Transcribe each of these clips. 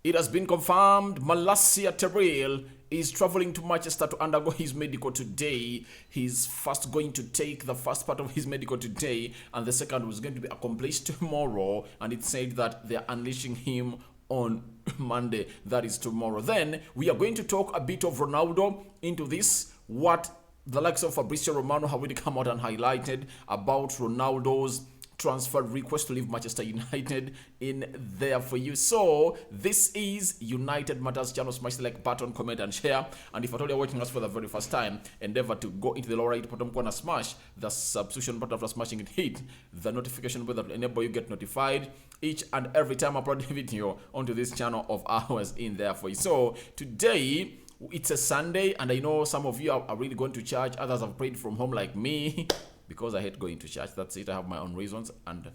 It has been confirmed Malacia Tyrell is traveling to Manchester to undergo his medical today. He's first going to take the first part of his medical today, and the second was going to be accomplished tomorrow. And it said that they're unleashing him on Monday, that is tomorrow. Then we are going to talk a bit of Ronaldo into this, what the likes of Fabrizio Romano have really come out and highlighted about Ronaldo's transfer request to leave Manchester United in there for you. So this is United Matters channel. Smash the like button, comment and share. And if at all you're watching us for the very first time, endeavor to go into the lower right bottom corner, smash the subscription button. After smashing it, hit the notification bell that will enable you get notified each and every time I upload a video onto this channel of ours in there for you. So today it's a Sunday, and I know some of you are really going to church. Others have prayed from home like me. Because I hate going to church. That's it. I have my own reasons, and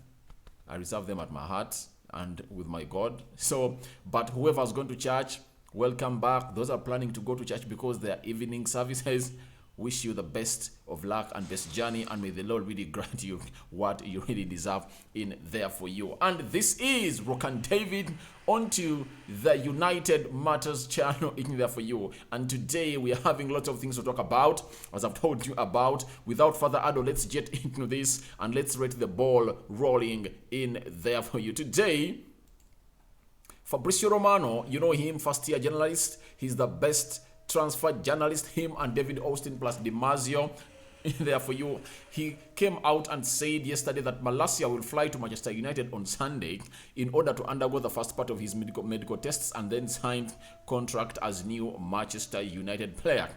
I reserve them at my heart and with my God. So, but whoever's going to church, welcome back. Those are planning to go to church because they are evening services, wish you the best of luck and best journey, and may the Lord really grant you what you really deserve in there for you. And this is Rokan David onto the United Matters channel in there for you. And today we are having lots of things to talk about, as I've told you about. Without further ado, let's get into this and let's get the ball rolling in there for you. Today, Fabrizio Romano, you know him, first year journalist. He's the best transfer journalist, him and David Austin plus DiMarzio there for you. He came out and said yesterday that Malacia will fly to Manchester United on Sunday in order to undergo the first part of his medical tests and then sign contract as new Manchester United player.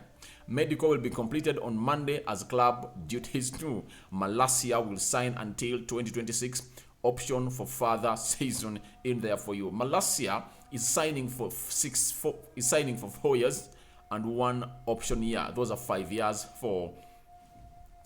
Medical will be completed on Monday as club duties too. Malacia will sign until 2026, option for further season in there for you. Malacia is signing for 4 years and 1 option year. Those are 5 years for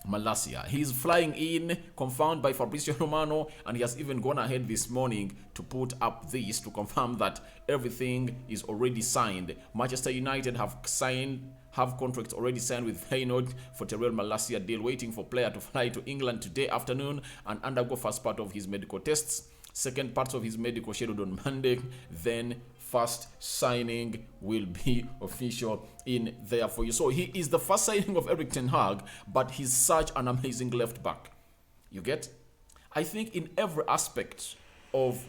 Malacia. He's flying in, confirmed by Fabrizio Romano, and he has even gone ahead this morning to put up this to confirm that everything is already signed. Manchester United have contracts already signed with Feyenoord for Tyrell Malacia deal, waiting for player to fly to England today afternoon and undergo first part of his medical tests. Second parts of his medical scheduled on Monday. Then first signing will be official in there for you. So he is the first signing of Ten Hag, but he's such an amazing left back. You get? I think in every aspect of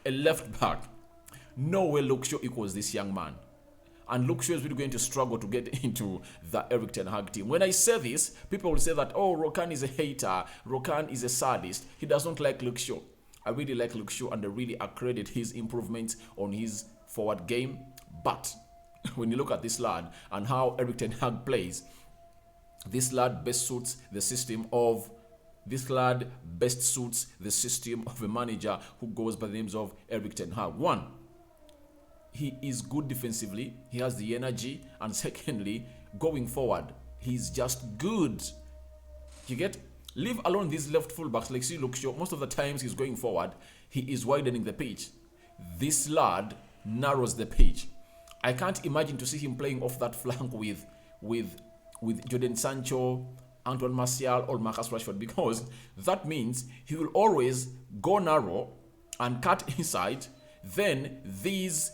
a left back, no way Luxio equals this young man. And Luxio is really going to struggle to get into the Ten Hag team. When I say this, people will say that, oh, Rokan is a hater, Rokan is a sadist. He does not like Luxio. I really like Luxio, and I really accredit his improvements on his forward game. But when you look at this lad and how Ten Hag plays, this lad best suits the system of a manager who goes by the names of Ten Hag. One, he is good defensively, he has the energy, and secondly, going forward, he's just good. You get? Leave alone these left fullbacks like see Luxio. Most of the times he's going forward, he is widening the pitch. This lad narrows the pitch. I can't imagine to see him playing off that flank with Jadon Sancho, Antoine Martial, or Marcus Rashford, because that means he will always go narrow and cut inside. Then these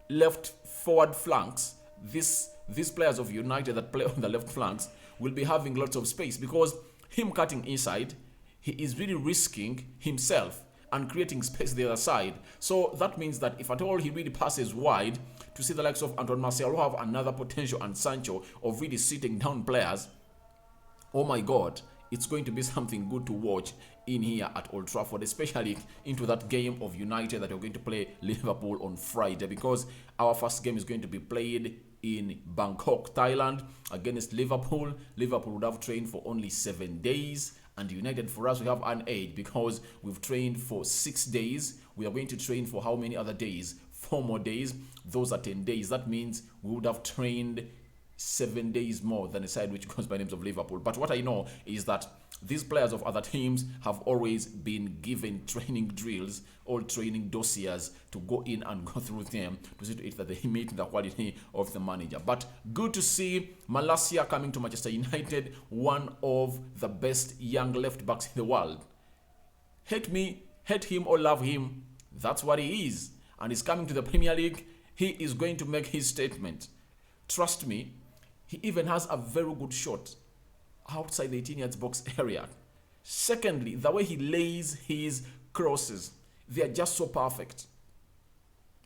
left forward flanks, these players of United that play on the left flanks will be having lots of space, because him cutting inside, he is really risking himself and creating space the other side. So that means that if at all he really passes wide to see the likes of Antoine Martial, who have another potential, and Sancho of really sitting down players, oh my God, it's going to be something good to watch in here at Old Trafford, especially into that game of United that we're going to play Liverpool on Friday, because our first game is going to be played in Bangkok, Thailand against Liverpool. Liverpool would have trained for only 7 days, and United, for us, we have an edge because we've trained for 6 days. We are going to train for how many other days? 4 more days. Those are 10 days. That means we would have trained 7 days more than a side which goes by names of Liverpool. But what I know is that these players of other teams have always been given training drills or training dossiers to go in and go through them to see to it that they meet the quality of the manager. But good to see Malacia coming to Manchester United, one of the best young left backs in the world. Hate me, hate him or love him, that's what he is. and he's coming to the Premier League, he is going to make his statement. Trust me, he even has a very good shot outside the 18 yards box area. Secondly, the way he lays his crosses, they are just so perfect.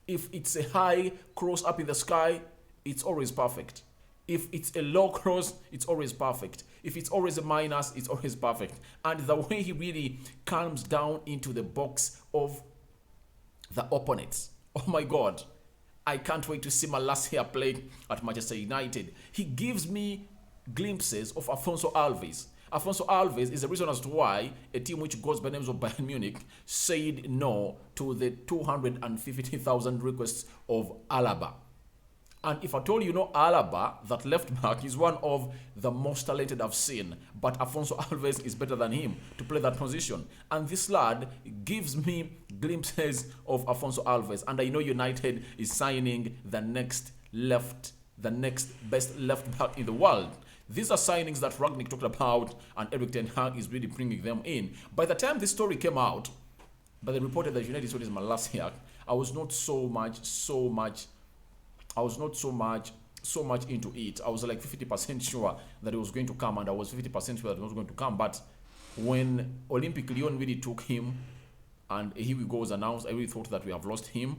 If it's a high cross up in the sky, it's always perfect. If it's a low cross, it's always perfect. If it's always a minus, it's always perfect. And the way he really calms down into the box of the opponents. Oh my God. I can't wait to see Malacia play at Manchester United. He gives me glimpses of Afonso Alves. Afonso Alves is the reason as to why a team which goes by the names of Bayern Munich said no to the 250,000 requests of Alaba. And if I told you, Alaba, that left back, is one of the most talented I've seen. But Afonso Alves is better than him to play that position. And this lad gives me glimpses of Afonso Alves. And I know United is signing the next best left back in the world. These are signings that Ragnick talked about, and Eric Ten Hag is really bringing them in. By the time this story came out, by the reporter that United sold Malacia, I was not so much into it. I was like 50% sure that it was going to come, and I was 50% sure that it was going to come. But when Olympic Lyon really took him, and here we go was announced, I really thought that we have lost him.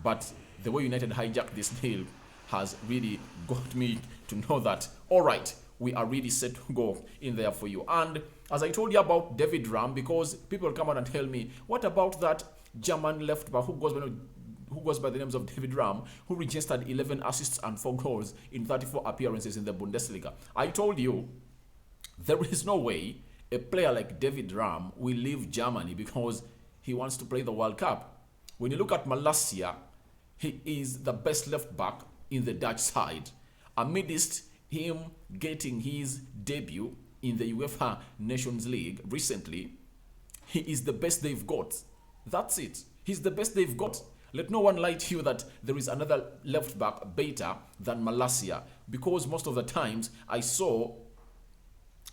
But the way United hijacked this deal has really got me to know that, all right, we are really set to go in there for you. And as I told you about David Ram, because people come out and tell me, what about that German left back who goes by the names of David Ram, who registered 11 assists and 4 goals in 34 appearances in the Bundesliga? I told you, there is no way a player like David Ram will leave Germany because he wants to play the World Cup. When you look at Malacia, he is the best left back in the Dutch side. Amidst him getting his debut in the UEFA Nations League recently, he is the best they've got. That's it. He's the best they've got. Let no one lie to you that there is another left back better than Malacia, because most of the times I saw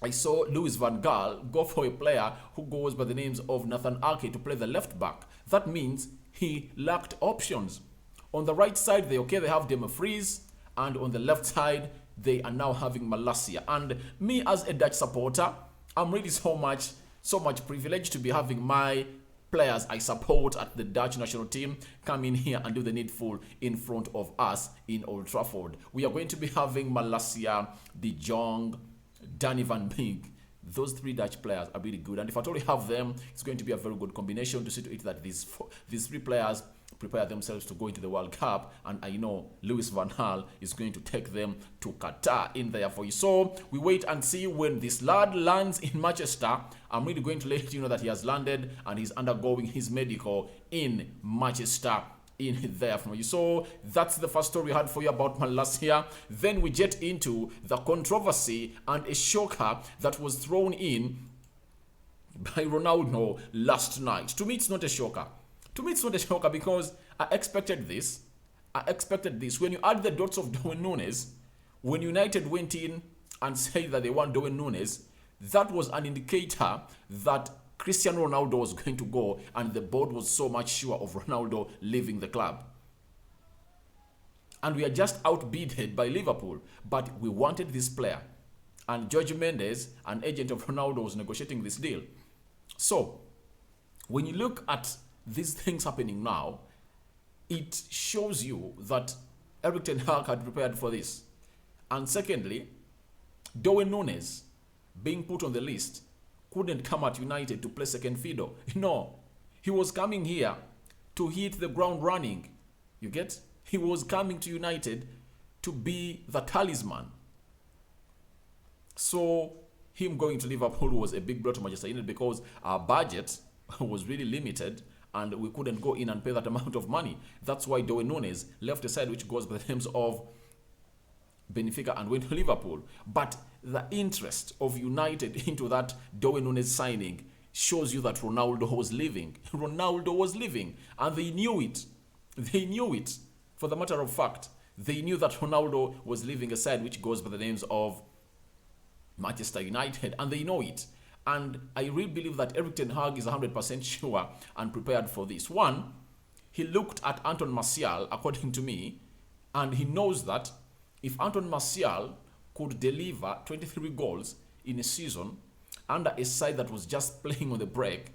Louis van Gaal go for a player who goes by the names of Nathan Ake to play the left back. That means he lacked options. On the right side, they have Dumfries, and on the left side, they are now having Malacia. And me as a Dutch supporter, I'm really so much privileged to be having my players I support at the Dutch national team come in here and do the needful in front of us in Old Trafford. We are going to be having Malacia, De Jong, Danny van Beek. Those 3 Dutch players are really good. And if I totally have them, it's going to be a very good combination to see to it that these 3 players prepare themselves to go into the World Cup, and I know Louis van Gaal is going to take them to Qatar in there for you. So we wait and see when this lad lands in Manchester. I'm really going to let you know that he has landed and he's undergoing his medical in Manchester in there for you. So that's the first story we had for you about Malacia. Then we get into the controversy and a shocker that was thrown in by Ronaldo last night. To me, it's not a shocker. Because I expected this. When you add the dots of Darwin Núñez, when United went in and said that they want Darwin Núñez, that was an indicator that Cristiano Ronaldo was going to go, and the board was so much sure of Ronaldo leaving the club. And we are just outbid by Liverpool, but we wanted this player. And Jorge Mendes, an agent of Ronaldo, was negotiating this deal. So, when you look at these things happening now, it shows you that Eric Ten Hag had prepared for this. And secondly, Darwin Núñez being put on the list couldn't come at United to play second fiddle. No, he was coming here to hit the ground running. You get? He was coming to United to be the talisman. So him going to Liverpool was a big blow to Manchester United because our budget was really limited and we couldn't go in and pay that amount of money. That's why Darwin Núñez left a side which goes by the names of Benfica and went to Liverpool. But the interest of United into that Darwin Núñez signing shows you that Ronaldo was leaving. Ronaldo was leaving, and they knew it. They knew it. For the matter of fact, they knew that Ronaldo was leaving a side which goes by the names of Manchester United, and they know it. And I really believe that Eric Ten Hag is 100% sure and prepared for this. One, he looked at Anton Martial, according to me, and he knows that if Anton Martial could deliver 23 goals in a season under a side that was just playing on the break,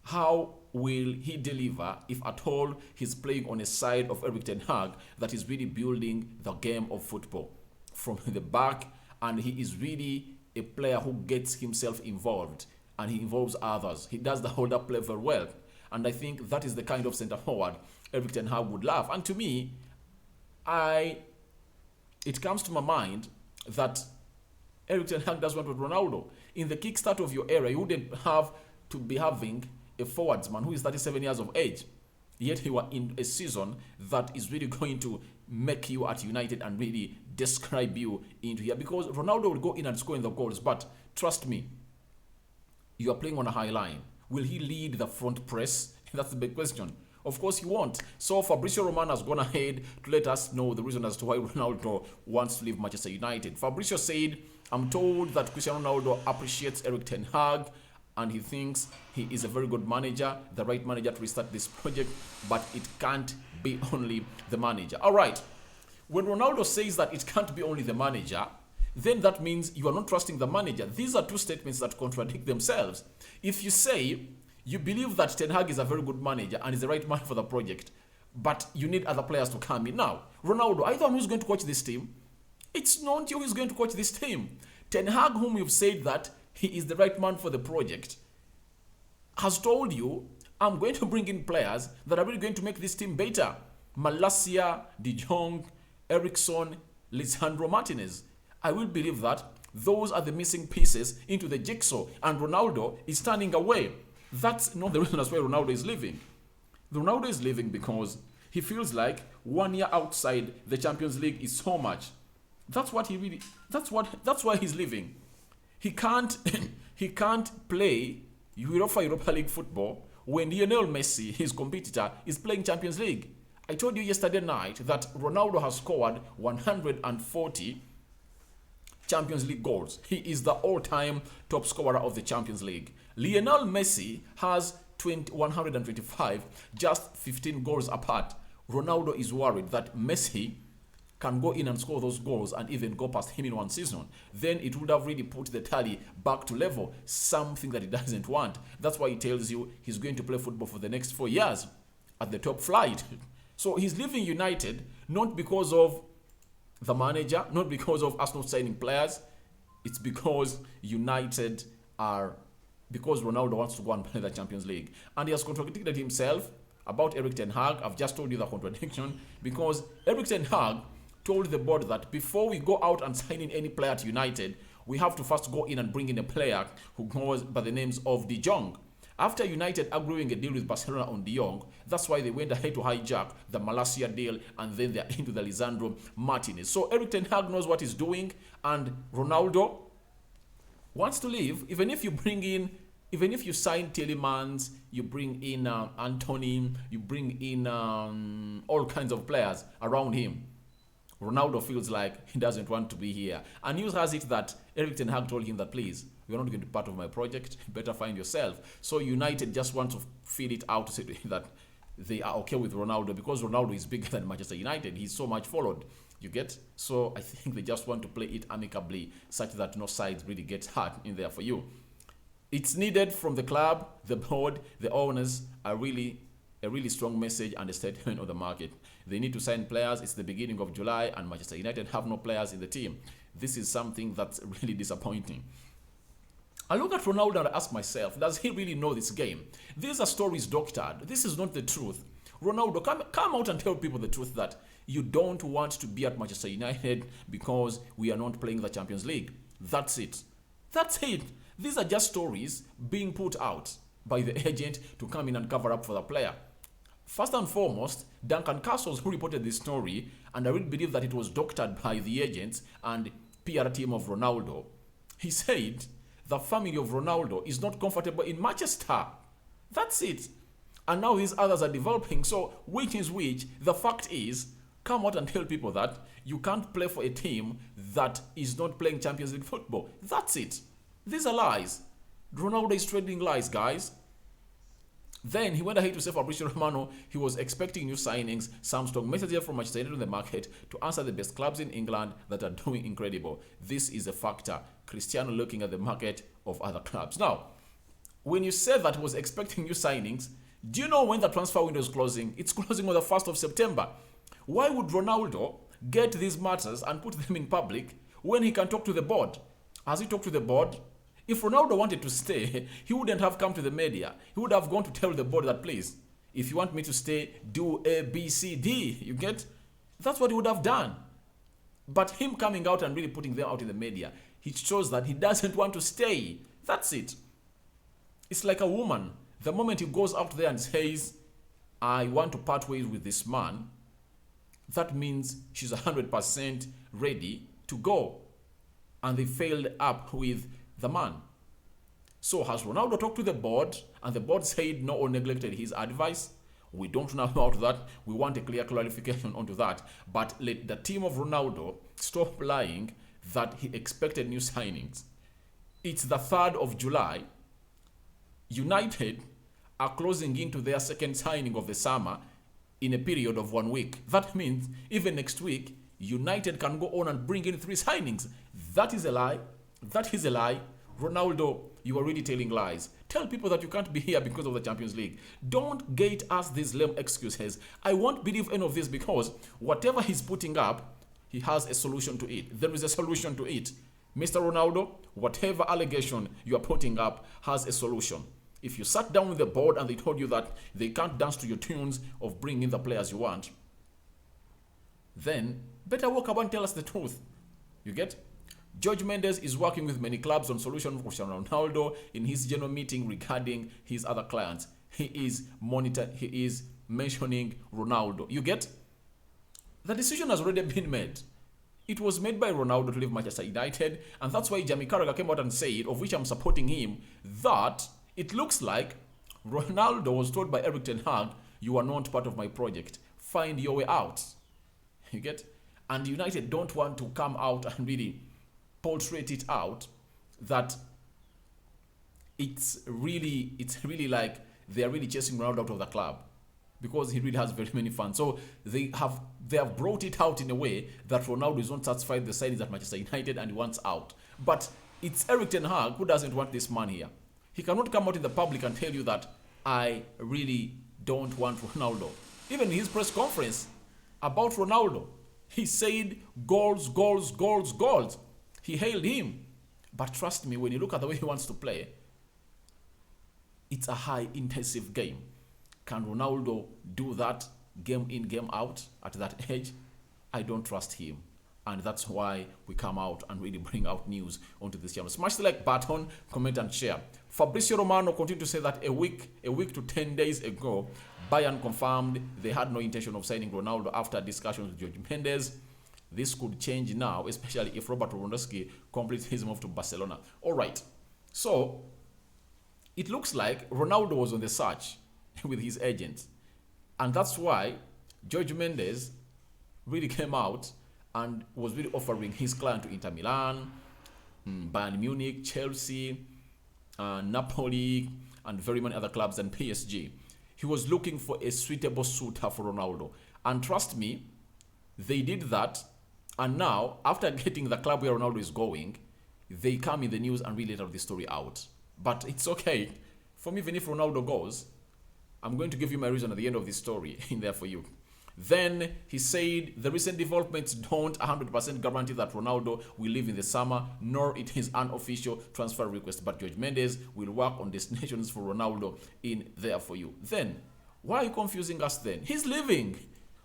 how will he deliver if at all he's playing on a side of Erik Ten Hag that is really building the game of football from the back, and he is really a player who gets himself involved and he involves others. He does the hold-up play very well, and I think that is the kind of centre forward Erik Ten Hag would love. And to me, it comes to my mind that Erik Ten Hag does want with Ronaldo. In the kickstart of your era, you wouldn't have to be having a forwardsman who is 37 years of age. Yet you are in a season that is really going to make you at United and really describe you into here. Because Ronaldo will go in and score in the goals, but trust me, you are playing on a high line. Will he lead the front press? That's the big question. Of course he won't. So Fabrizio Romano has gone ahead to let us know the reason as to why Ronaldo wants to leave Manchester United. Fabrizio said, I'm told that Cristiano Ronaldo appreciates Erik Ten Hag and he thinks he is a very good manager, the right manager to restart this project, but it can't be only the manager. All right. When Ronaldo says that it can't be only the manager, then that means you are not trusting the manager. These are two statements that contradict themselves. If you say you believe that Ten Hag is a very good manager and is the right man for the project, but you need other players to come in. Now, Ronaldo, are you the one who's going to coach this team? It's not you who's going to coach this team. Ten Hag, whom you've said that he is the right man for the project, has told you, I'm going to bring in players that are really going to make this team better. Malacia, De Jong, Eriksson, Lisandro Martinez. I will believe that those are the missing pieces into the jigsaw, and Ronaldo is turning away. That's not the reason as why Ronaldo is leaving. Ronaldo is leaving because he feels like 1 year outside the Champions League is so much. That's why he's leaving. He can't play Europa League football when Lionel Messi, his competitor, is playing Champions League. I told you yesterday night that Ronaldo has scored 140 Champions League goals. He is the all-time top scorer of the Champions League. Lionel Messi has 125, just 15 goals apart. Ronaldo is worried that Messi can go in and score those goals and even go past him in one season. Then it would have really put the tally back to level, something that he doesn't want. That's why he tells you he's going to play football for the next 4 years at the top flight. So he's leaving United not because of the manager, not because of us not signing players. It's because United are, because Ronaldo wants to go and play the Champions League. And he has contradicted himself about Erik Ten Hag. I've just told you the contradiction because Erik Ten Hag told the board that before we go out and sign in any player to United, we have to first go in and bring in a player who goes by the names of De Jong. After United agreeing a deal with Barcelona on De Jong, that's why they went ahead to hijack the Malacia deal, and then they're into the Lisandro Martinez. So Erik Ten Hag knows what he's doing, and Ronaldo wants to leave. Even if you sign Tielemans, you bring in Antony, you bring in all kinds of players around him, Ronaldo feels like he doesn't want to be here. And news has it that Erik Ten Hag told him that, please, you're not going to be part of my project. You better find yourself. So United just want to feel it out to say that they are okay with Ronaldo because Ronaldo is bigger than Manchester United. He's so much followed. You get? So I think they just want to play it amicably such that no sides really get hurt in there for you. It's needed from the club, the board, the owners, a really strong message and a statement of the market. They need to sign players. It's the beginning of July and Manchester United have no players in the team. This is something that's really disappointing. I look at Ronaldo and I ask myself, does he really know this game? These are stories doctored. This is not the truth. Ronaldo, come out and tell people the truth that you don't want to be at Manchester United because we are not playing the Champions League. That's it. That's it. These are just stories being put out by the agent to come in and cover up for the player. First and foremost, Duncan Castles, who reported this story, and I really believe that it was doctored by the agents and PR team of Ronaldo, he said the family of Ronaldo is not comfortable in Manchester. That's it. And now these others are developing. So which is which? The fact is, come out and tell people that you can't play for a team that is not playing Champions League football. That's it. These are lies. Ronaldo is trading lies, guys. Then he went ahead to say Fabrizio Romano he was expecting new signings, some strong messages from Manchester United on the market to answer the best clubs in England that are doing incredible. This is a factor. Cristiano looking at the market of other clubs. Now, when you say that he was expecting new signings, do you know when the transfer window is closing? It's closing on the 1st of September. Why would Ronaldo get these matters and put them in public when he can talk to the board? Has he talked to the board? If Ronaldo wanted to stay, he wouldn't have come to the media. He would have gone to tell the board that, please, if you want me to stay, do A, B, C, D. You get? That's what he would have done. But him coming out and really putting them out in the media, it shows that he doesn't want to stay. That's it. It's like a woman. The moment he goes out there and says, I want to part ways with this man, that means she's 100% ready to go. And they failed up with the man. So has Ronaldo talked to the board and the board said no or neglected his advice? We don't know about that. We want a clear clarification onto that. But let the team of Ronaldo stop lying that he expected new signings. It's the 3rd of July. United are closing into their second signing of the summer in a period of 1 week. That means even next week, United can go on and bring in 3 signings. That is a lie. That is a lie. Ronaldo, you are really telling lies. Tell people that you can't be here because of the Champions League. Don't get us these lame excuses. I won't believe any of this because whatever he's putting up, he has a solution to it. There is a solution to it. Mr. Ronaldo, whatever allegation you are putting up has a solution. If you sat down with the board and they told you that they can't dance to your tunes of bringing the players you want, then better walk up and tell us the truth. You get? Jorge Mendes is working with many clubs on solution for Cristiano Ronaldo in his general meeting regarding his other clients. He is mentioning Ronaldo. You get? The decision has already been made. It was made by Ronaldo to leave Manchester United, and that's why Jamie Carragher came out and said, of which I'm supporting him, that it looks like Ronaldo was told by Eric Ten Hag, you are not part of my project. Find your way out. You get? And United don't want to come out and really portray it out that it's really like they're really chasing Ronaldo out of the club because he really has very many fans. So they have brought it out in a way that Ronaldo is not satisfied with the signings at Manchester United and he wants out. But it's Eric Ten Hag who doesn't want this man here. He cannot come out in the public and tell you that I really don't want Ronaldo. Even in his press conference about Ronaldo, he said goals, goals, goals, goals. He hailed him. But trust me, when you look at the way he wants to play, it's a high-intensive game. Can Ronaldo do that game in, game out at that age? I don't trust him. And that's why we come out and really bring out news onto this channel. Smash the like button, comment and share. Fabrizio Romano continued to say that a week to 10 days ago, Bayern confirmed they had no intention of signing Ronaldo after discussions with Jorge Mendes. This could change now, especially if Robert Lewandowski completes his move to Barcelona. All right, so it looks like Ronaldo was on the search with his agent. And that's why Jorge Mendes really came out and was really offering his client to Inter Milan, Bayern Munich, Chelsea, Napoli, and very many other clubs and PSG. He was looking for a suitable suitor for Ronaldo. And trust me, they did that. And now, after getting the club where Ronaldo is going, they come in the news and really let the story out. But it's okay. For me, even if Ronaldo goes, I'm going to give you my reason at the end of this story in there for you. Then he said the recent developments don't 100% guarantee that Ronaldo will leave in the summer, nor it is an official transfer request. But Jorge Mendes will work on destinations for Ronaldo in there for you. Then, why are you confusing us then? He's leaving.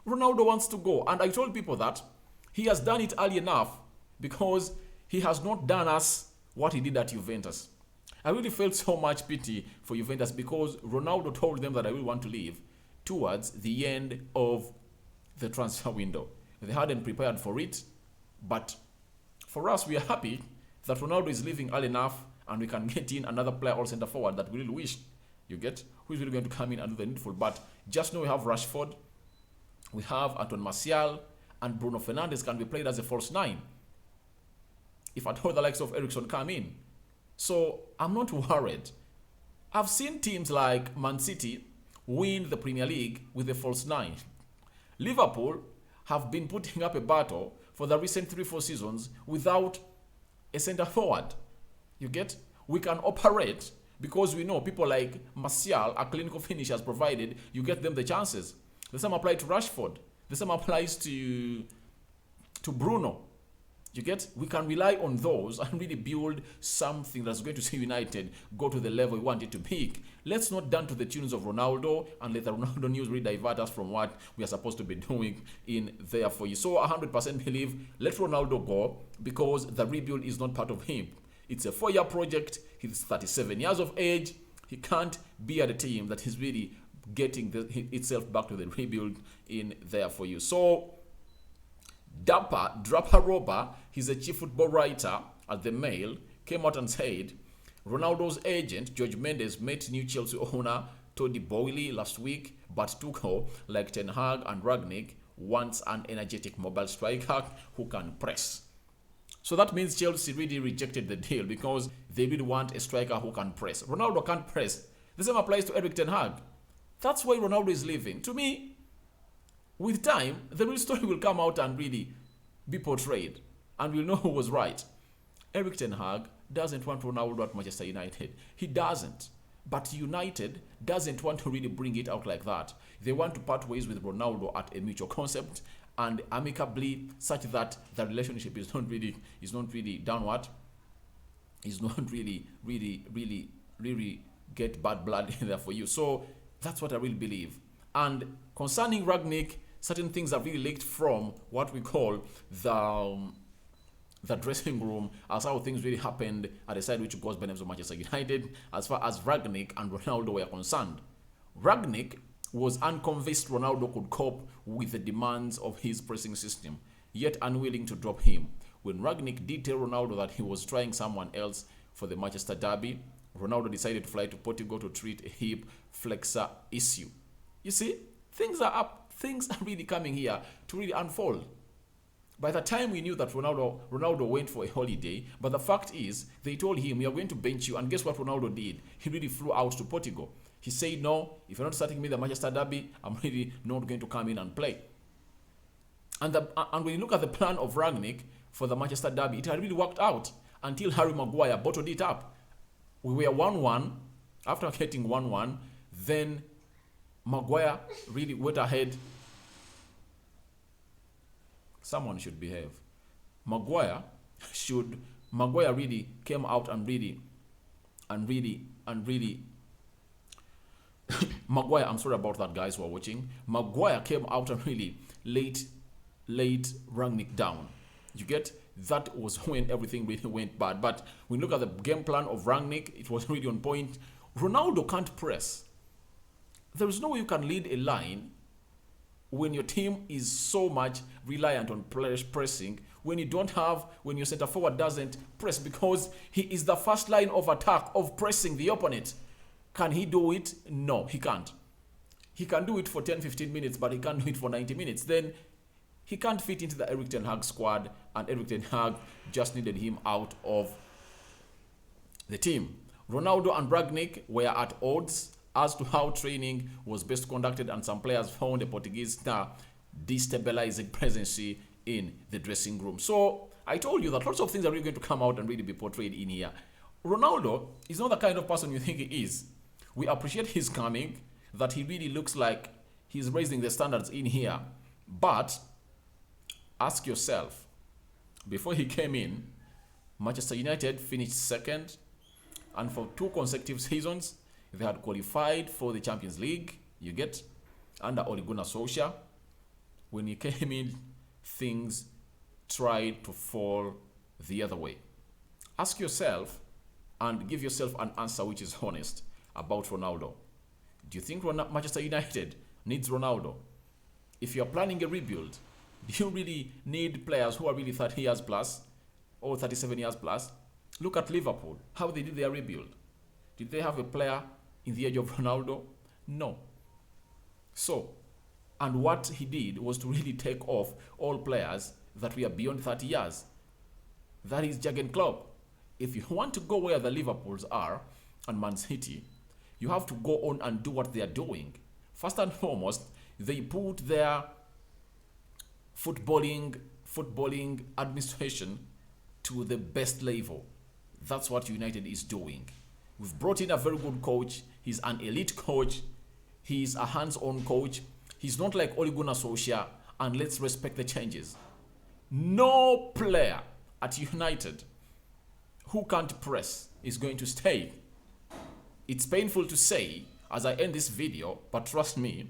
Ronaldo wants to go. And I told people that he has done it early enough because he has not done us what he did at Juventus. I really felt so much pity for Juventus because Ronaldo told them that I will want to leave towards the end of the transfer window. They hadn't prepared for it, but for us, we are happy that Ronaldo is leaving early enough and we can get in another player or center forward that we really wish, you get, who is really going to come in and do the needful. But just know we have Rashford, we have Anton Martial, and Bruno Fernandes can be played as a false nine if at all the likes of Eriksen come in. So I'm not worried. I've seen teams like Man City win the Premier League with a false nine. Liverpool have been putting up a battle for the recent 3-4 seasons without a centre forward. You get? We can operate because we know people like Martial are clinical finishers provided you get them the chances. The same applies to Rashford. The same applies to Bruno. You get? We can rely on those and really build something that's going to see United go to the level we want it to be. Let's not dance to the tunes of Ronaldo and let the Ronaldo news really divert us from what we are supposed to be doing in there for you. So 100% believe let Ronaldo go because the rebuild is not part of him. It's a 4-year project. He's 37 years of age. He can't be at a team that is really getting itself back to the rebuild in there for you. So Draparoba, he's a chief football writer at the Mail, came out and said Ronaldo's agent, George Mendes, met new Chelsea owner Todd Boehly last week, but Tuchel, like Ten Hag and Rangnick, wants an energetic mobile striker who can press. So that means Chelsea really rejected the deal because they really want a striker who can press. Ronaldo can't press. The same applies to Eric Ten Hag. That's why Ronaldo is leaving. To me, with time, the real story will come out and really be portrayed. And we'll know who was right. Eric Ten Hag doesn't want Ronaldo at Manchester United. He doesn't. But United doesn't want to really bring it out like that. They want to part ways with Ronaldo at a mutual concept and amicably, such that the relationship is not really downward. Is not really get bad blood in there for you. So that's what I really believe. And concerning Rangnick, certain things are really leaked from what we call the dressing room as how things really happened at the side which goes by names of Manchester United as far as Rangnick and Ronaldo were concerned. Rangnick was unconvinced Ronaldo could cope with the demands of his pressing system, yet unwilling to drop him. When Rangnick did tell Ronaldo that he was trying someone else for the Manchester derby, Ronaldo decided to fly to Portugal to treat a hip flexor issue. You see, things are up. Things are really coming here to really unfold. By the time we knew that Ronaldo went for a holiday, but the fact is, they told him, we are going to bench you, and guess what Ronaldo did? He really flew out to Portugal. He said, no, if you're not starting me the Manchester derby, I'm really not going to come in and play. And when you look at the plan of Rangnick for the Manchester derby, it had really worked out until Harry Maguire bottled it up. We were 1-1. After getting 1-1, then Maguire really went ahead. Someone should behave. Maguire really came out and really Maguire, I'm sorry about that, guys who are watching. Maguire came out and really laid Rangnick down. You get? That was when everything really went bad. But when you look at the game plan of Rangnick, it was really on point. Ronaldo can't press. There is no way you can lead a line when your team is so much reliant on players pressing, when your center forward doesn't press, because he is the first line of attack of pressing the opponent. Can he do it? No, he can't. He can do it for 10-15 minutes, but he can't do it for 90 minutes. Then he can't fit into the Eric Ten Hag squad, and Eric Ten Hag just needed him out of the team. Ronaldo and Rangnick were at odds as to how training was best conducted, and some players found the Portuguese star destabilizing presence in the dressing room. So I told you that lots of things are really going to come out and really be portrayed in here. Ronaldo is not the kind of person you think he is. We appreciate his coming, that he really looks like he's raising the standards in here. But ask yourself, before he came in, Manchester United finished second, and for 2 consecutive seasons, they had qualified for the Champions League, you get, under Ole Gunnar Solskjaer. When he came in, things tried to fall the other way. Ask yourself and give yourself an answer which is honest about Ronaldo. Do you think Manchester United needs Ronaldo? If you're planning a rebuild, do you really need players who are really 30 years plus or 37 years plus? Look at Liverpool, how they did their rebuild. Did they have a player in the age of Ronaldo? No. So, and what he did was to really take off all players that were beyond 30 years. That is Jurgen Klopp. If you want to go where the Liverpools are and Man City, You have to go on and do what they are doing. First and foremost, they put their footballing administration to the best level. That's what United is doing. We've brought in a very good coach. He's an elite coach. He's a hands-on coach. He's not like Ole Gunnar Solskjaer, and let's respect the changes. No player at United who can't press is going to stay. It's painful to say as I end this video, but trust me,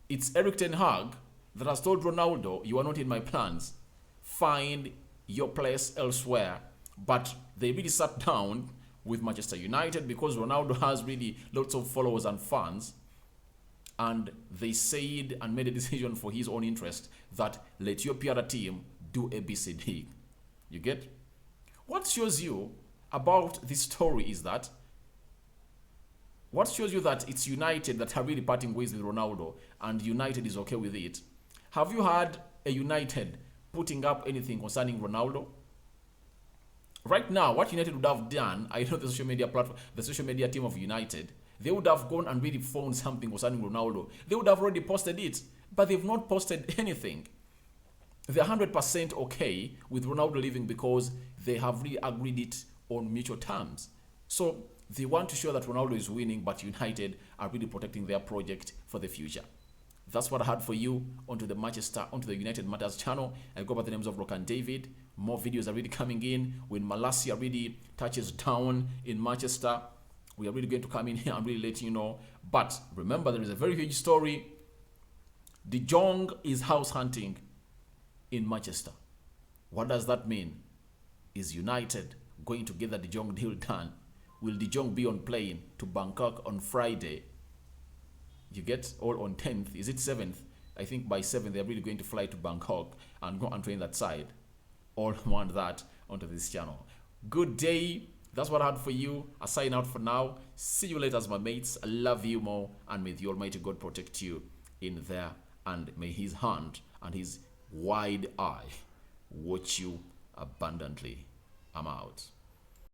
it's Eric Ten Hag that has told Ronaldo, you are not in my plans. Find your place elsewhere. But they really sat down with Manchester United because Ronaldo has really lots of followers and fans. And they said and made a decision for his own interest that let your PR team do ABCD. You get? What shows you about this story is that it's United that are really parting ways with Ronaldo and United is okay with it. Have you had a United putting up anything concerning Ronaldo? Right now, what United would have done, I know the social media platform, the social media team of United, they would have gone and really found something concerning Ronaldo. They would have already posted it, but they've not posted anything. They're 100% okay with Ronaldo leaving because they have really agreed it on mutual terms. So they want to show that Ronaldo is winning, but United are really protecting their project for the future. That's what I had for you onto the United Matters channel. I go by the names of Rock and David. More videos are really coming in. When Malacia really touches down in Manchester, we are really going to come in here and really let you know. But remember, there is a very huge story. De Jong is house hunting in Manchester. What does that mean? Is United going to get the De Jong deal done? Will De Jong be on plane to Bangkok on Friday? You get, all on 10th, is it 7th? I think by 7th they're really going to fly to Bangkok and go and train that side. All want that onto this channel. Good day. That's what I had for you. I sign out for now. See you later, my mates. I love you more, and may the Almighty God protect you in there, and may His hand and His wide eye watch you abundantly. I'm out.